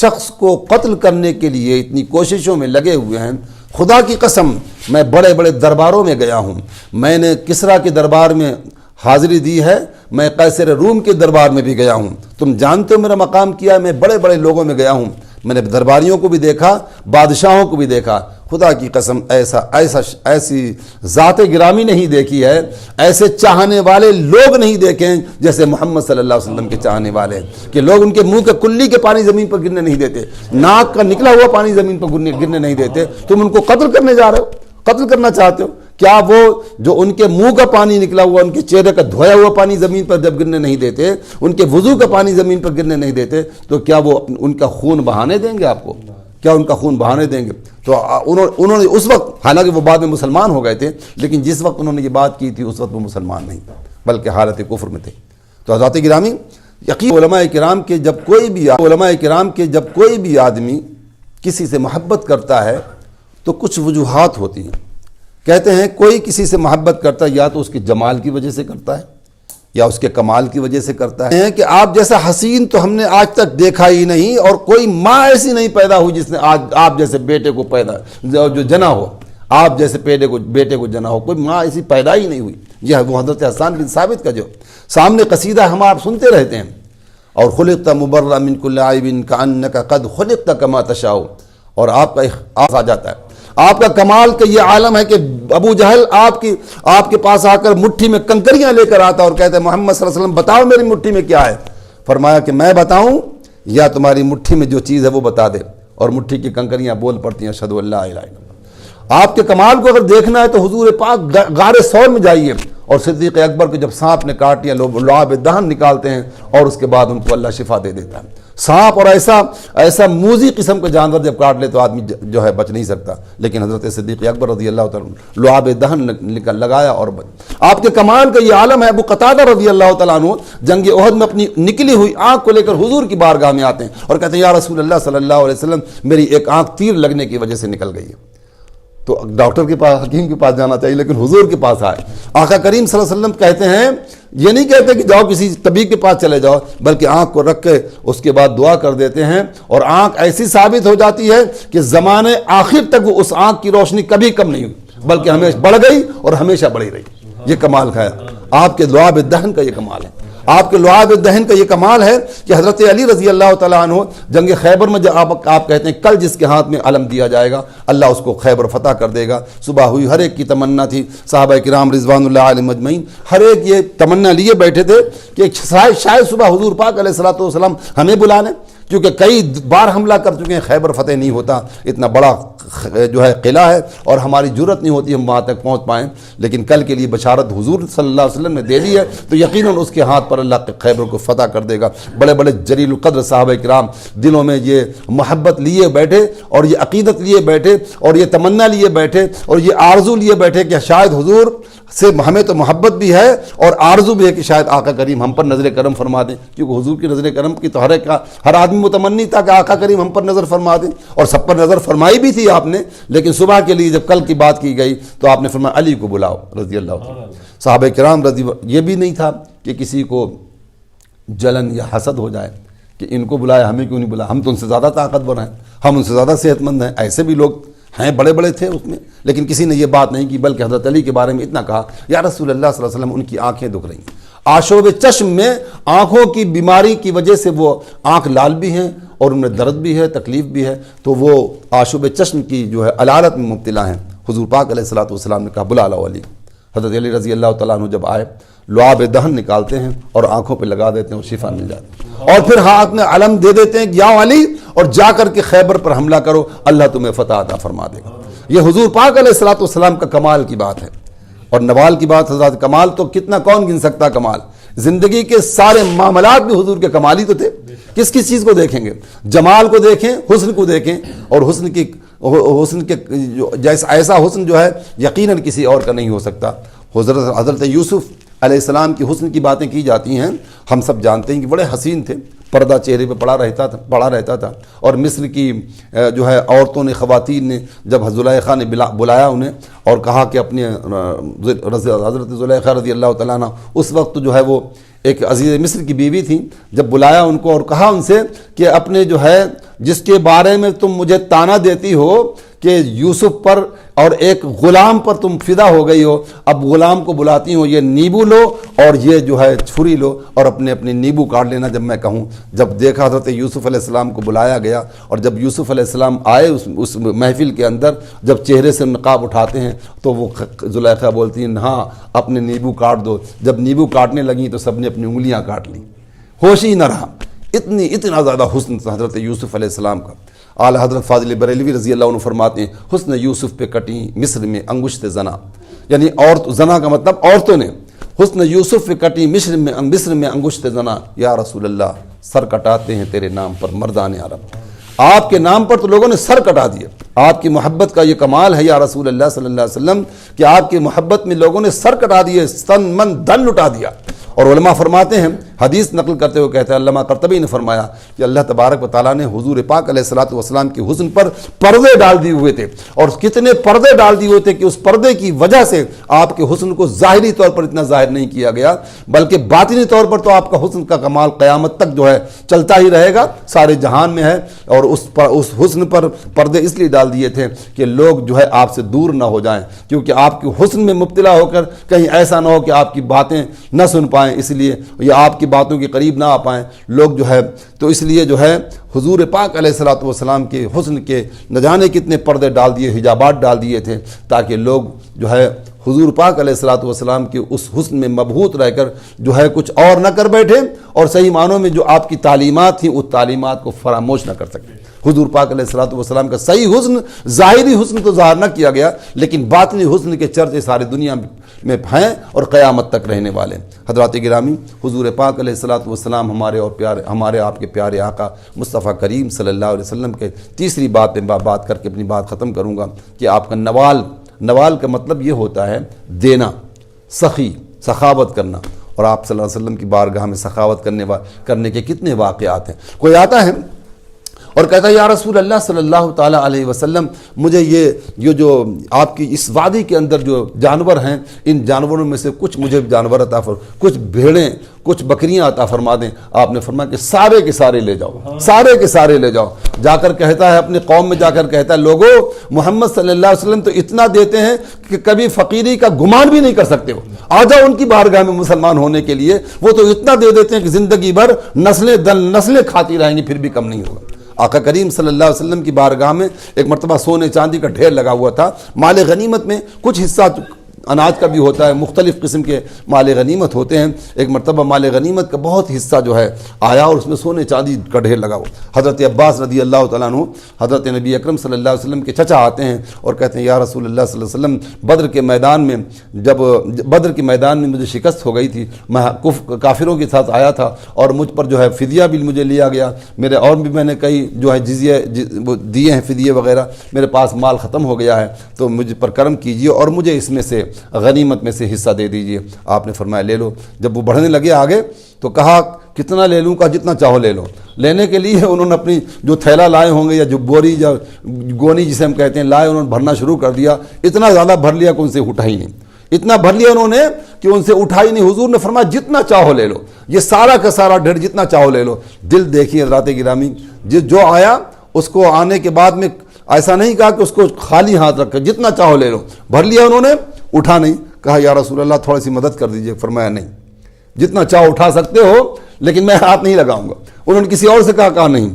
شخص کو قتل کرنے کے لیے اتنی کوششوں میں لگے ہوئے ہیں، خدا کی قسم میں بڑے بڑے درباروں میں گیا ہوں، میں نے کسریٰ کے دربار میں حاضری دی ہے، میں قیصر روم کے دربار میں بھی گیا ہوں، تم جانتے ہو میرا مقام کیا ہے، میں بڑے بڑے لوگوں میں گیا ہوں، میں نے درباریوں کو بھی دیکھا، بادشاہوں کو بھی دیکھا، خدا کی قسم ایسی ذات گرامی نہیں دیکھی ہے، ایسے چاہنے والے لوگ نہیں دیکھے ہیں جیسے محمد صلی اللہ علیہ وسلم کے چاہنے والے ہیں، کہ لوگ ان کے منہ کے کلی کے پانی زمین پر گرنے نہیں دیتے، ناک کا نکلا ہوا پانی زمین پر گرنے نہیں دیتے، تم ان کو قتل کرنے جا رہے ہو، قتل کرنا چاہتے ہو؟ کیا وہ جو ان کے منہ کا پانی نکلا ہوا، ان کے چہرے کا دھویا ہوا پانی زمین پر جب گرنے نہیں دیتے، ان کے وضو کا پانی زمین پر گرنے نہیں دیتے، تو کیا وہ ان کا خون بہانے دیں گے آپ کو؟ کیا ان کا خون بہانے دیں گے؟ تو انہوں نے اس وقت، حالانکہ وہ بعد میں مسلمان ہو گئے تھے، لیکن جس وقت انہوں نے یہ بات کی تھی اس وقت وہ مسلمان نہیں بلکہ حالت کفر میں تھے۔ تو حضرات گرامی، یقین علماء کرام کے جب کوئی بھی آدمی کسی سے محبت کرتا ہے تو کچھ وجوہات ہوتی ہیں۔ کہتے ہیں کوئی کسی سے محبت کرتا ہے یا تو اس کے جمال کی وجہ سے کرتا ہے یا اس کے کمال کی وجہ سے کرتا ہے، کہ آپ جیسا حسین تو ہم نے آج تک دیکھا ہی نہیں، اور کوئی ماں ایسی نہیں پیدا ہوئی جس نے آج آپ جیسے بیٹے کو جو جنا ہو، آپ جیسے بیٹے کو جنا ہو، کوئی ماں ایسی پیدا ہی نہیں ہوئی۔ یہ وہ حضرت حسان بن ثابت کا جو سامنے قصیدہ ہم آپ سنتے رہتے ہیں، اور خلقت مبرأ من کل عیب کأنک قد خلقت کما تشاء، اور آپ کا آ جاتا ہے، آپ کا کمال کا یہ عالم ہے کہ ابو جہل آپ کے پاس آ کر مٹھی میں کنکریاں لے کر آتا اور کہتا ہے محمد صلی اللہ علیہ وسلم بتاؤ میری مٹھی میں کیا ہے؟ فرمایا کہ میں بتاؤں یا تمہاری مٹھی میں جو چیز ہے وہ بتا دے، اور مٹھی کی کنکریاں بول پڑتی ہیں اشہد ان لا الہ الا اللہ۔ آپ کے کمال کو اگر دیکھنا ہے تو حضور پاک غار ثور میں جائیے، اور صدیق اکبر کو جب سانپ نے کاٹ لیا، لوگ لعاب دہن نکالتے ہیں اور اس کے بعد ان کو اللہ شفا دے دیتا ہے۔ سانپ اور ایسا موذی قسم کا جانور جب کاٹ لے تو آدمی جو ہے بچ نہیں سکتا، لیکن حضرت صدیق اکبر رضی اللہ تعالیٰ لعاب دہن لگایا اور بچ۔ آپ کے کمال کا یہ عالم ہے۔ ابو قتادہ رضی اللہ تعالیٰ عنہ جنگ احد میں اپنی نکلی ہوئی آنکھ کو لے کر حضور کی بارگاہ میں آتے ہیں اور کہتے ہیں یا رسول اللہ صلی اللہ علیہ وسلم میری ایک آنکھ تیر لگنے کی وجہ سے نکل گئی ہے۔ تو ڈاکٹر کے پاس، حکیم کے پاس جانا چاہیے، لیکن حضور کے پاس آئے۔ آقا کریم صلی اللہ علیہ وسلم کہتے ہیں، یہ نہیں کہتے کہ جاؤ کسی طبیب کے پاس چلے جاؤ، بلکہ آنکھ کو رکھ کے اس کے بعد دعا کر دیتے ہیں، اور آنکھ ایسی ثابت ہو جاتی ہے کہ زمانے آخر تک وہ اس آنکھ کی روشنی کبھی کم نہیں ہوئی، بلکہ ہمیشہ بڑھ گئی اور ہمیشہ بڑھی رہی۔ یہ کمال ہے آپ کے لعاب دہن کا، یہ کمال ہے آپ کے لعاب دہن کا، یہ کمال ہے کہ حضرت علی رضی اللہ تعالیٰ عنہ جنگ خیبر میں جب آپ کہتے ہیں کل جس کے ہاتھ میں علم دیا جائے گا اللہ اس کو خیبر فتح کر دے گا، صبح ہوئی، ہر ایک کی تمنا تھی، صحابہ کرام رضوان اللہ علیہم اجمعین ہر ایک یہ تمنا لیے بیٹھے تھے کہ شاید صبح حضور پاک علیہ الصلوۃ والسلام ہمیں بلا لیں، کیونکہ کئی بار حملہ کر چکے ہیں، خیبر فتح نہیں ہوتا، اتنا بڑا جو ہے قلعہ ہے اور ہماری جرت نہیں ہوتی ہم وہاں تک پہنچ پائیں، لیکن کل کے لیے بشارت حضور صلی اللہ علیہ وسلم نے دے دی ہے، تو یقیناً اس کے ہاتھ پر اللہ خیبر کو فتح کر دے گا۔ بڑے بڑے جلیل القدر صحابہ کرام دلوں میں یہ محبت لیے بیٹھے اور یہ عقیدت لیے بیٹھے اور یہ تمنا لیے بیٹھے اور یہ آرزو لیے بیٹھے کہ شاید حضور سے ہمیں تو محبت بھی ہے اور آرزو بھی ہے کہ شاید آقا کریم ہم پر نظر کرم فرما دیں، کیونکہ حضور کی نظر کرم کی تو ہر آدمی متمنی تھا کہ آقا کریم ہم پر نظر فرما دیں، اور سب پر نظر فرمائی بھی تھی آپ نے، لیکن صبح کے لیے جب کل کی بات کی گئی تو آپ نے فرمایا علی کو بلاؤ رضی اللہ تعالیٰ۔ صحابہ کرام یہ بھی نہیں تھا کہ کسی کو جلن یا حسد ہو جائے کہ ان کو بلایا ہمیں کیوں نہیں بلایا، ہم تو ان سے زیادہ طاقتور ہیں، ہم ان سے زیادہ صحت مند ہیں، ایسے بھی لوگ ہیں بڑے بڑے تھے اس میں، لیکن کسی نے یہ بات نہیں کی، بلکہ حضرت علی کے بارے میں اتنا کہا یا رسول اللہ صلی اللہ علیہ وسلم ان کی آنکھیں دکھ رہی ہیں، آشوب چشم میں آنکھوں کی بیماری کی وجہ سے وہ آنکھ لال بھی ہیں اور ان میں درد بھی ہے، تکلیف بھی ہے، تو وہ آشوب چشم کی جو ہے علالت میں مبتلا ہیں۔ حضور پاک علیہ الصلوۃ والسلام نے کہا بلا لاؤ علی۔ حضرت علی رضی اللہ تعالیٰ عنہ جب آئے لعاب دہن نکالتے ہیں اور آنکھوں پہ لگا دیتے ہیں اور شفا مل جاتی ہے، اور پھر ہاتھ میں علم دے دیتے ہیں کہ جاؤ علی اور جا کر کے خیبر پر حملہ کرو، اللہ تمہیں فتح عطا فرما دے گا۔ یہ حضور پاک علیہ الصلوۃ والسلام کا کمال کی بات ہے، اور نوال کی بات حضرات، کمال تو کتنا کون گن سکتا کمال، زندگی کے سارے معاملات بھی حضور کے کمال ہی تو تھے۔ کس کس چیز کو دیکھیں گے، جمال کو دیکھیں، حسن کو دیکھیں، اور حسن کے جیسا ایسا حسن جو ہے یقیناً کسی اور کا نہیں ہو سکتا۔ حضرت یوسف علیہ السلام کی حسن کی باتیں کی جاتی ہیں، ہم سب جانتے ہیں کہ بڑے حسین تھے، پردہ چہرے پہ پڑا رہتا تھا، اور مصر کی جو ہے عورتوں نے، خواتین نے جب زلیخا نے بلایا انہیں اور کہا کہ اپنے حضرت زلیخا رضی اللہ تعالیٰ عنہ اس وقت جو ہے وہ ایک عزیز مصر کی بیوی تھی، جب بلایا ان کو اور کہا ان سے کہ اپنے جو ہے جس کے بارے میں تم مجھے طعنہ دیتی ہو کہ یوسف پر اور ایک غلام پر تم فدا ہو گئی ہو، اب غلام کو بلاتی ہو یہ نیبو لو اور یہ جو ہے چھری لو اور اپنے اپنے نیبو کاٹ لینا جب میں کہوں۔ جب دیکھا حضرت یوسف علیہ السلام کو بلایا گیا اور جب یوسف علیہ السلام آئے اس محفل کے اندر، جب چہرے سے نقاب اٹھاتے ہیں تو وہ زلیخا بولتی ہیں ہاں اپنے نیبو کاٹ دو۔ جب نیبو کاٹنے لگیں تو سب نے اپنی انگلیاں کاٹ لیں، ہوش ہی نہ رہا، اتنا زیادہ حسن تھا حضرت یوسف علیہ السلام کا۔ اعلی حضرت فاضل بریلوی رضی اللہ عنہ فرماتے ہیں حسن یوسف پہ کٹی مصر میں انگشت زنا، یعنی زنا کا مطلب عورتوں نے، حسن یوسف پہ کٹی مصر میں انگشت زنا، یا رسول اللہ سر کٹاتے ہیں تیرے نام پر مردان عرب، آپ کے نام پر تو لوگوں نے سر کٹا دیا۔ آپ کی محبت کا یہ کمال ہے یا رسول اللہ صلی اللہ علیہ وسلم کہ آپ کی محبت میں لوگوں نے سر کٹا دیے، تن من دھن لٹا دیا۔ اور علماء فرماتے ہیں، حدیث نقل کرتے ہوئے کہتے ہیں، علامہ قرطبی نے فرمایا کہ اللہ تبارک و تعالیٰ نے حضور پاک علیہ الصلوۃ والسلام کی حسن پر پردے ڈال دیے ہوئے تھے، اور کتنے پردے ڈال دیے ہوئے تھے کہ اس پردے کی وجہ سے آپ کے حسن کو ظاہری طور پر اتنا ظاہر نہیں کیا گیا، بلکہ باطنی طور پر تو آپ کا حسن کا کمال قیامت تک جو ہے چلتا ہی رہے گا، سارے جہان میں ہے۔ اور اس حسن پر پردے اس لیے ڈال دیے تھے کہ لوگ جو ہے آپ سے دور نہ ہو جائیں، کیونکہ آپ کے حسن میں مبتلا ہو کر کہیں ایسا نہ ہو کہ آپ کی باتیں نہ سن پائیں، اس لیے یا آپ کی باتوں کے قریب نہ آ پائیں لوگ جو ہے، تو اس لیے جو ہے حضور پاک علیہ الصلوۃ والسلام کے حسن کے نہ جانے کتنے پردے ڈال دیے، حجابات ڈال دیے تھے، تاکہ لوگ جو ہے حضور پاک علیہ الصلوۃ والسلام کے اس حسن میں مبہوت رہ کر جو ہے کچھ اور نہ کر بیٹھے، اور صحیح معنوں میں جو آپ کی تعلیمات تھیں اس تعلیمات کو فراموش نہ کر سکیں۔ حضور پاک علیہ الصلوۃ والسلام کا صحیح حسن، ظاہری حسن تو ظاہر نہ کیا گیا، لیکن باطنی حسن کے چرچے ساری دنیا میں ہیں اور قیامت تک رہنے والے۔ حضرات گرامی، حضور پاک علیہ الصلوۃ والسلام ہمارے آپ کے پیارے آقا مصطفیٰ کریم صلی اللہ علیہ وسلم کے تیسری بات پہ بات کر کے اپنی بات ختم کروں گا کہ آپ کا نوال کا مطلب یہ ہوتا ہے دینا، سخی، سخاوت کرنا، اور آپ صلی اللہ علیہ وسلم کی بارگاہ میں سخاوت کرنے کے کتنے واقعات ہیں۔ کوئی آتا ہے اور کہتا ہے یا رسول اللہ صلی اللہ تعالیٰ علیہ وسلم مجھے یہ جو آپ کی اس وادی کے اندر جو جانور ہیں ان جانوروں میں سے کچھ مجھے جانور عطا فرما، کچھ بھیڑیں کچھ بکریاں عطا فرما دیں۔ آپ نے فرمایا کہ سارے کے سارے لے جاؤ، سارے کے سارے لے جاؤ۔ جا کر کہتا ہے اپنی قوم میں جا کر کہتا ہے لوگو محمد صلی اللہ علیہ وسلم تو اتنا دیتے ہیں کہ کبھی فقیری کا گمان بھی نہیں کر سکتے ہو، آ جاؤ ان کی بارگاہ میں مسلمان ہونے کے لیے، وہ تو اتنا دے دیتے ہیں کہ زندگی بھر نسلیں کھاتی رہیں گی پھر بھی کم نہیں ہوگا۔ آقا کریم صلی اللہ علیہ وسلم کی بارگاہ میں ایک مرتبہ سونے چاندی کا ڈھیر لگا ہوا تھا، مال غنیمت میں کچھ حصہ اناج کا بھی ہوتا ہے، مختلف قسم کے مال غنیمت ہوتے ہیں۔ ایک مرتبہ مال غنیمت کا بہت حصہ جو ہے آیا اور اس میں سونے چاندی کا ڈھیر لگا ہوا۔ حضرت عباس رضی اللہ تعالیٰ عنہ حضرت نبی اکرم صلی اللہ علیہ وسلم کے چچا آتے ہیں اور کہتے ہیں یا رسول اللہ صلی اللہ علیہ وسلم بدر کے میدان میں مجھے شکست ہو گئی تھی، میں کافروں کے ساتھ آیا تھا اور مجھ پر جو ہے فدیہ بھی مجھے لیا گیا، میرے اور بھی میں نے کئی جو ہے جزیہ دیے ہیں فدیے وغیرہ، میرے پاس مال ختم ہو گیا ہے، تو مجھ پر کرم کیجیے اور مجھے اس میں سے غنیمت میں سے حصہ دے دیجئے۔ آپ نے فرمایا لے لو۔ جب وہ بڑھنے لگے آگے تو کہا کتنا لے لوں؟ کا جتنا چاہو لے لو۔ لینے کے لیے انہوں نے اپنی جو تھیلا لائے ہوں گے یا جو بوری یا گونی جسے ہم کہتے ہیں لائے، انہوں نے بھرنا شروع کر دیا، اتنا زیادہ بھر لیا کہ ان سے اٹھا ہی نہیں، اتنا بھر لیا انہوں نے کہ ان سے اٹھا ہی نہیں۔ حضور نے فرمایا جتنا چاہو لے لو، یہ سارا کا سارا ڈھیر جتنا چاہو لے لو۔ دل دیکھیے حضرات گرامی، جو آیا اس کو آنے کے بعد میں ایسا نہیں کہا کہ اس کو خالی ہاتھ رکھا، جتنا چاہو لے لو۔ بھر لیا انہوں نے، اٹھا نہیں۔ کہا یا رسول اللہ تھوڑی سی مدد کر دیجئے۔ فرمایا نہیں، جتنا چاہو اٹھا سکتے ہو لیکن میں ہاتھ نہیں لگاؤں گا۔ انہوں نے کسی اور سے کہا نہیں،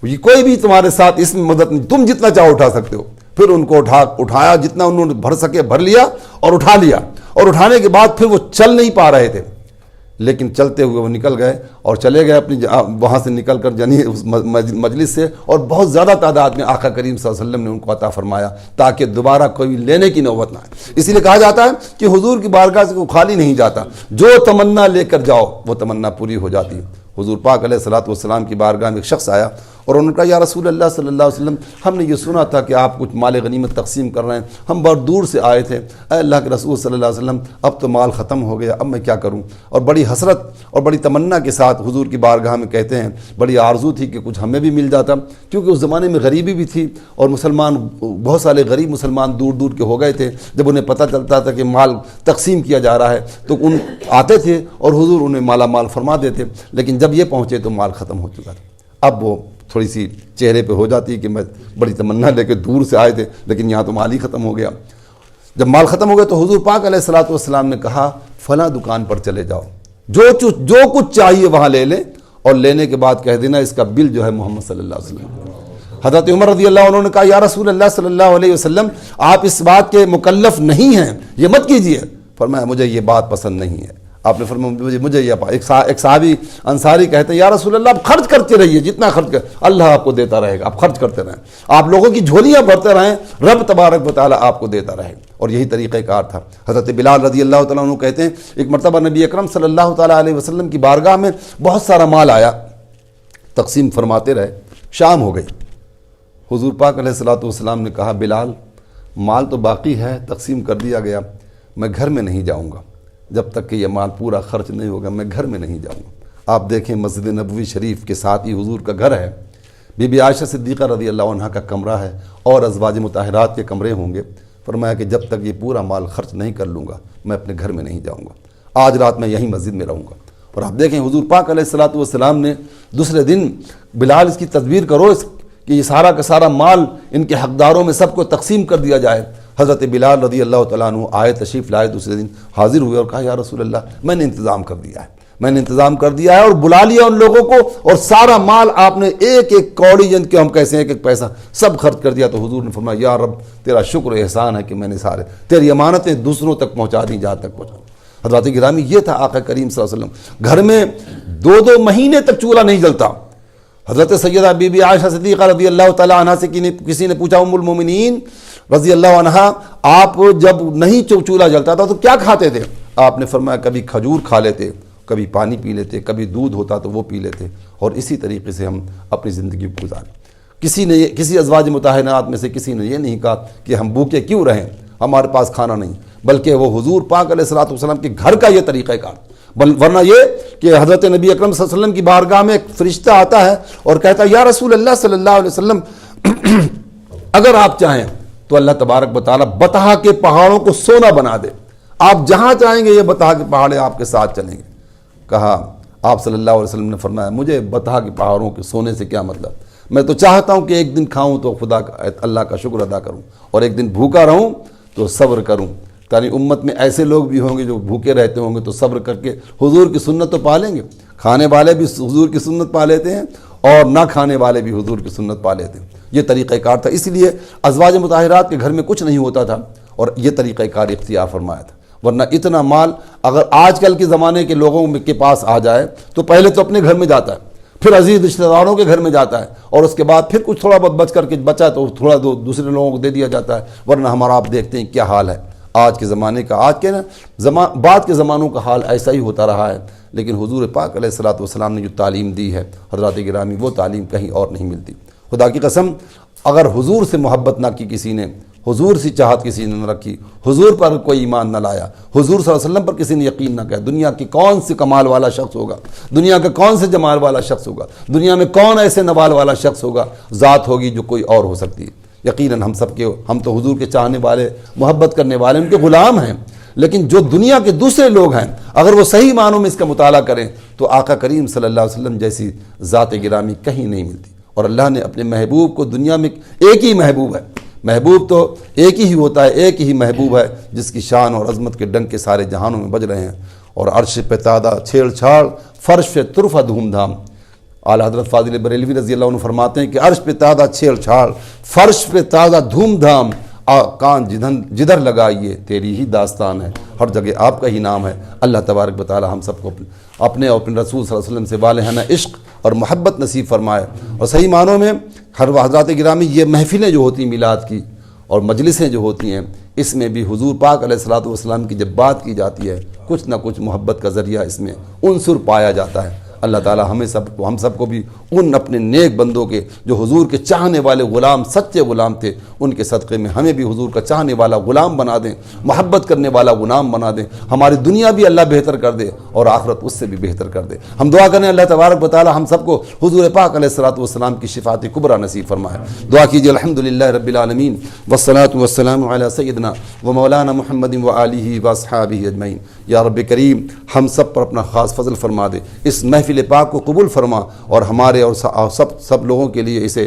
یہ کوئی بھی تمہارے ساتھ اس میں مدد نہیں، تم جتنا چاہو اٹھا سکتے ہو۔ پھر ان کو اٹھایا، جتنا انہوں نے بھر سکے بھر لیا اور اٹھا لیا، اور اٹھانے کے بعد پھر وہ چل نہیں پا رہے تھے، لیکن چلتے ہوئے وہ نکل گئے اور چلے گئے اپنی وہاں سے نکل کر یعنی اس مجلس سے، اور بہت زیادہ تعداد میں آقا کریم صلی اللہ علیہ وسلم نے ان کو عطا فرمایا تاکہ دوبارہ کوئی لینے کی نوبت نہ آئے۔ اسی لیے کہا جاتا ہے کہ حضور کی بارگاہ سے کوئی خالی نہیں جاتا، جو تمنا لے کر جاؤ وہ تمنا پوری ہو جاتی ہے۔ حضور پاک علیہ الصلوۃ والسلام کی بارگاہ میں ایک شخص آیا اور انہوں نے کہا یا رسول اللہ صلی اللہ علیہ وسلم ہم نے یہ سنا تھا کہ آپ کچھ مال غنیمت تقسیم کر رہے ہیں، ہم بہت دور سے آئے تھے، اے اللہ کے رسول صلی اللہ علیہ وسلم اب تو مال ختم ہو گیا، اب میں کیا کروں؟ اور بڑی حسرت اور بڑی تمنا کے ساتھ حضور کی بارگاہ میں کہتے ہیں بڑی آرزو تھی کہ کچھ ہمیں بھی مل جاتا، کیونکہ اس زمانے میں غریبی بھی تھی اور مسلمان بہت سارے غریب مسلمان دور دور کے ہو گئے تھے، جب انہیں پتہ چلتا تھا کہ مال تقسیم کیا جا رہا ہے تو ان آتے تھے اور حضور انہیں مالا مال فرما دیتے، لیکن جب یہ پہنچے تو مال ختم ہو چکا تھا۔ اب وہ تھوڑی سی چہرے پہ ہو جاتی کہ میں بڑی تمنا لے کے دور سے آئے تھے لیکن یہاں تو مال ہی ختم ہو گیا۔ جب مال ختم ہو گیا تو حضور پاک علیہ الصلوۃ والسلام نے کہا فلاں دکان پر چلے جاؤ، جو کچھ چاہیے وہاں لے لیں، اور لینے کے بعد کہہ دینا اس کا بل جو ہے محمد صلی اللہ علیہ وسلم۔ حضرت عمر رضی اللہ عنہ نے کہا یا رسول اللہ صلی اللہ علیہ وسلم آپ اس بات کے مکلف نہیں ہیں، یہ مت کیجیے۔ فرمایا مجھے یہ بات پسند نہیں ہے۔ آپ نے فرمایا مجھے یہ ایک صحابی انصاری کہتے ہیں یا رسول اللہ آپ خرچ کرتے رہیے، جتنا خرچ کر اللہ آپ کو دیتا رہے گا، آپ خرچ کرتے رہیں، آپ لوگوں کی جھولیاں بھرتے رہیں، رب تبارک و تعالیٰ آپ کو دیتا رہے گا۔ اور یہی طریقہ کار تھا۔ حضرت بلال رضی اللہ تعالیٰ عنہ کہتے ہیں ایک مرتبہ نبی اکرم صلی اللہ تعالیٰ علیہ وسلم کی بارگاہ میں بہت سارا مال آیا، تقسیم فرماتے رہے، شام ہو گئی۔ حضور پاک علیہ الصلوۃ والسلام نے کہا بلال مال تو باقی ہے، تقسیم کر دیا گیا، میں گھر میں نہیں جاؤں گا جب تک کہ یہ مال پورا خرچ نہیں ہوگا، میں گھر میں نہیں جاؤں گا۔ آپ دیکھیں مسجد نبوی شریف کے ساتھ ہی حضور کا گھر ہے، بی بی عائشہ صدیقہ رضی اللہ عنہا کا کمرہ ہے اور ازواج مطہرات کے کمرے ہوں گے۔ فرمایا کہ جب تک یہ پورا مال خرچ نہیں کر لوں گا میں اپنے گھر میں نہیں جاؤں گا، آج رات میں یہیں مسجد میں رہوں گا۔ اور آپ دیکھیں حضور پاک علیہ الصلوۃ والسلام نے دوسرے دن بلال اس کی تدبیر کرو کہ یہ سارا کا سارا مال ان کے حقداروں میں سب کو تقسیم کر دیا جائے۔ حضرت بلال رضی اللہ تعالیٰ عنہ آئے، تشریف لائے، دوسرے دن حاضر ہوئے اور کہا یا رسول اللہ میں نے انتظام کر دیا ہے، میں نے انتظام کر دیا ہے، اور بلا لیا ان لوگوں کو اور سارا مال آپ نے ایک ایک کوڑی جن کے ہم کیسے ایک ایک پیسہ سب خرچ کر دیا۔ تو حضور نے فرمایا یا رب تیرا شکر احسان ہے کہ میں نے سارے تیری امانتیں دوسروں تک پہنچا دیں جہاں تک پہنچا۔ حضرت گرامی یہ تھا آقا کریم صلی اللہ علیہ وسلم، گھر میں 2 مہینے تک چولہا نہیں جلتا۔ حضرت سیدہ بی بی عائشہ صدیقہ رضی اللہ تعالیٰ عنہا سے کسی نے پوچھا ام المومنین رضی اللہ عنہا آپ جب نہیں چولہا جلتا تھا تو کیا کھاتے تھے؟ آپ نے فرمایا کبھی کھجور کھا لیتے، کبھی پانی پی لیتے، کبھی دودھ ہوتا تو وہ پی لیتے، اور اسی طریقے سے ہم اپنی زندگی گزارے۔ کسی ازواج مطہرات میں سے کسی نے یہ نہیں کہا کہ ہم بھوکے کیوں رہیں، ہمارے پاس کھانا نہیں، بلکہ وہ حضور پاک علیہ الصلوۃ والسلام کے گھر کا یہ طریقہ کار، ورنہ یہ کہ حضرت نبی اکرم صلی اللہ علیہ وسلم کی بارگاہ میں ایک فرشتہ آتا ہے اور کہتا ہے یا رسول اللہ صلی اللہ علیہ وسلم اگر آپ چاہیں تو اللہ تبارک و تعالیٰ بطحا کے پہاڑوں کو سونا بنا دے، آپ جہاں چاہیں گے یہ بطحا کے پہاڑے آپ کے ساتھ چلیں گے۔ کہا آپ صلی اللہ علیہ وسلم نے فرمایا مجھے بطحا کے پہاڑوں کے سونے سے کیا مطلب، میں تو چاہتا ہوں کہ ایک دن کھاؤں تو اللہ کا شکر ادا کروں، اور ایک دن بھوکا رہوں تو صبر کروں، یعنی امت میں ایسے لوگ بھی ہوں گے جو بھوکے رہتے ہوں گے تو صبر کر کے حضور کی سنت تو پا لیں گے۔ کھانے والے بھی حضور کی سنت پا لیتے ہیں اور نہ کھانے والے بھی حضور کی سنت پا لیتے ہیں۔ یہ طریقہ کار تھا، اس لیے ازواج مطہرات کے گھر میں کچھ نہیں ہوتا تھا اور یہ طریقہ کار اختیار فرمایا تھا۔ ورنہ اتنا مال اگر آج کل کے زمانے کے لوگوں کے پاس آ جائے تو پہلے تو اپنے گھر میں جاتا ہے، پھر عزیز رشتہ داروں کے گھر میں جاتا ہے، اور اس کے بعد پھر کچھ تھوڑا بہت بچ کر کے بچا تو تھوڑا دوسرے لوگوں کو دے دیا جاتا ہے۔ ورنہ ہمارا آپ دیکھتے ہیں کیا حال ہے آج کے زمانے کا، آج کے بعد کے زمانوں کا حال ایسا ہی ہوتا رہا ہے۔ لیکن حضور پاک علیہ الصلوۃ والسلام نے جو تعلیم دی ہے حضرات گرامی، وہ تعلیم کہیں اور نہیں ملتی۔ خدا کی قسم اگر حضور سے محبت نہ کی کسی نے، حضور سے چاہت کسی نے نہ رکھی، حضور پر کوئی ایمان نہ لایا، حضور صلی اللہ علیہ وسلم پر کسی نے یقین نہ کیا، دنیا کی کون سے کمال والا شخص ہوگا، دنیا کا کون سے جمال والا شخص ہوگا، دنیا میں کون ایسے نوال والا شخص ہوگا، ذات ہوگی جو کوئی اور ہو سکتی ہے۔ یقیناً ہم تو حضور کے چاہنے والے، محبت کرنے والے، ان کے غلام ہیں، لیکن جو دنیا کے دوسرے لوگ ہیں اگر وہ صحیح معنوں میں اس کا مطالعہ کریں تو آقا کریم صلی اللہ علیہ وسلم جیسی ذات گرامی کہیں نہیں ملتی۔ اور اللہ نے اپنے محبوب کو دنیا میں ایک ہی محبوب ہے، محبوب تو ایک ہی ہوتا ہے، ایک ہی محبوب ہے جس کی شان اور عظمت کے ڈنک کے سارے جہانوں میں بج رہے ہیں، اور عرش پہ تادہ چھیڑ چھاڑ، فرش پہ طرفہ دھوم دھام۔ اعلیٰ حضرت فاضل بریلوی رضی اللہ عنہ فرماتے ہیں کہ عرش پہ تازہ چھیڑ چھاڑ، فرش پہ تازہ دھوم دھام، کان جدھر لگائیے تیری ہی داستان ہے، ہر جگہ آپ کا ہی نام ہے۔ اللہ تبارک و تعالی ہم سب کو اپنے اور اپنے رسول صلی اللہ علیہ وسلم سے والہانہ عشق اور محبت نصیب فرمائے، اور صحیح معنوں میں ہر حضرات گرامی یہ محفلیں جو ہوتی ہیں میلاد کی اور مجلسیں جو ہوتی ہیں، اس میں بھی حضور پاک علیہ الصلوۃ والسلام کی جب بات کی جاتی ہے کچھ نہ کچھ محبت کا ذریعہ اس میں عنصر پایا جاتا ہے۔ اللہ تعالی ہم سب کو بھی ان اپنے نیک بندوں کے جو حضور کے چاہنے والے غلام، سچے غلام تھے، ان کے صدقے میں ہمیں بھی حضور کا چاہنے والا غلام بنا دیں، محبت کرنے والا غلام بنا دیں، ہماری دنیا بھی اللہ بہتر کر دے اور آخرت اس سے بھی بہتر کر دے۔ ہم دعا کریں اللہ تبارک و تعالی ہم سب کو حضور پاک علیہ الصلوۃ والسلام کی شفاعت کبریٰ نصیب فرمائے۔ دعا کیجیے الحمدللہ رب العالمین والصلاۃ والسلام علی سیدنا و مولانا محمد و آلہ و اصحابہ اجمعین۔ یا رب کریم ہم سب پر اپنا خاص فضل فرما دے، اس محفل پاک کو قبول فرما اور ہمارے اور سب لوگوں کے لیے اسے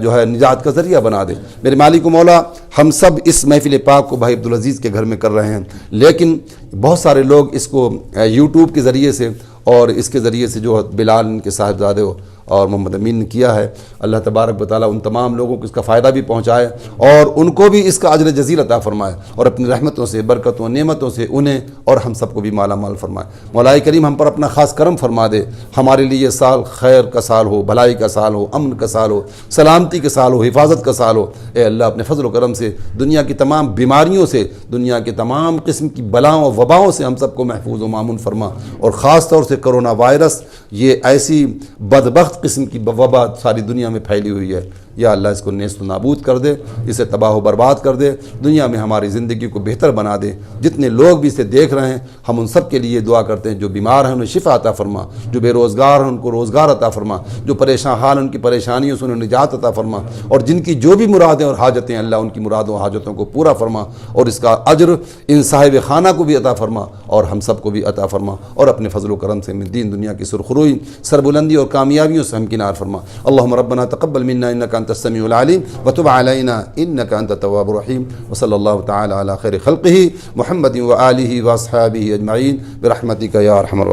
جو ہے نجات کا ذریعہ بنا دے۔ میرے مالک و مولا، ہم سب اس محفل پاک کو بھائی عبدالعزیز کے گھر میں کر رہے ہیں، لیکن بہت سارے لوگ اس کو یوٹیوب کے ذریعے سے اور اس کے ذریعے سے جو بلال ان کے صاحبزادے اور محمد امین نے کیا ہے، اللہ تبارک و تعالیٰ ان تمام لوگوں کو اس کا فائدہ بھی پہنچائے اور ان کو بھی اس کا اجر جزیل عطا فرمائے اور اپنی رحمتوں سے، برکتوں، نعمتوں سے انہیں اور ہم سب کو بھی مالا مال فرمائے۔ مولا کریم ہم پر اپنا خاص کرم فرما دے، ہمارے لیے یہ سال خیر کا سال ہو، بھلائی کا سال ہو، امن کا سال ہو، سلامتی کا سال ہو، حفاظت کا سال ہو۔ اے اللہ اپنے فضل و کرم سے دنیا کی تمام بیماریوں سے، دنیا کے تمام قسم کی بلاؤں و وباؤں سے ہم سب کو محفوظ و مامون فرما، اور خاص طور سے کرونا وائرس، یہ ایسی بدبخت قسم کی وبا ساری دنیا میں پھیلی ہوئی ہے، یا اللہ اس کو نیست و نابود کر دے، اسے تباہ و برباد کر دے، دنیا میں ہماری زندگی کو بہتر بنا دے۔ جتنے لوگ بھی اسے دیکھ رہے ہیں ہم ان سب کے لیے دعا کرتے ہیں، جو بیمار ہیں انہیں شفا عطا فرما، جو بے روزگار ہیں ان کو روزگار عطا فرما، جو پریشان حال ان کی پریشانیوں سے انہیں نجات عطا فرما، اور جن کی جو بھی مرادیں اور حاجتیں اللہ ان کی مرادوں و حاجتوں کو پورا فرما، اور اس کا اجر ان صاحب خانہ کو بھی عطا فرما اور ہم سب کو بھی عطا فرما، اور اپنے فضل و کرم سے دین دنیا کی سرخروئی، سربلندی اور کامیابیوں سے ہمکنار فرما۔ اللہم ربنا تقبل منا انک انت السمیع العلیم وتب علینا انک انت التواب الرحیم، وصلی اللہ تعالی علی خیر خلقہ محمد و آلہ و اصحابہ اجمعین برحمتک یا ارحم الراحمین۔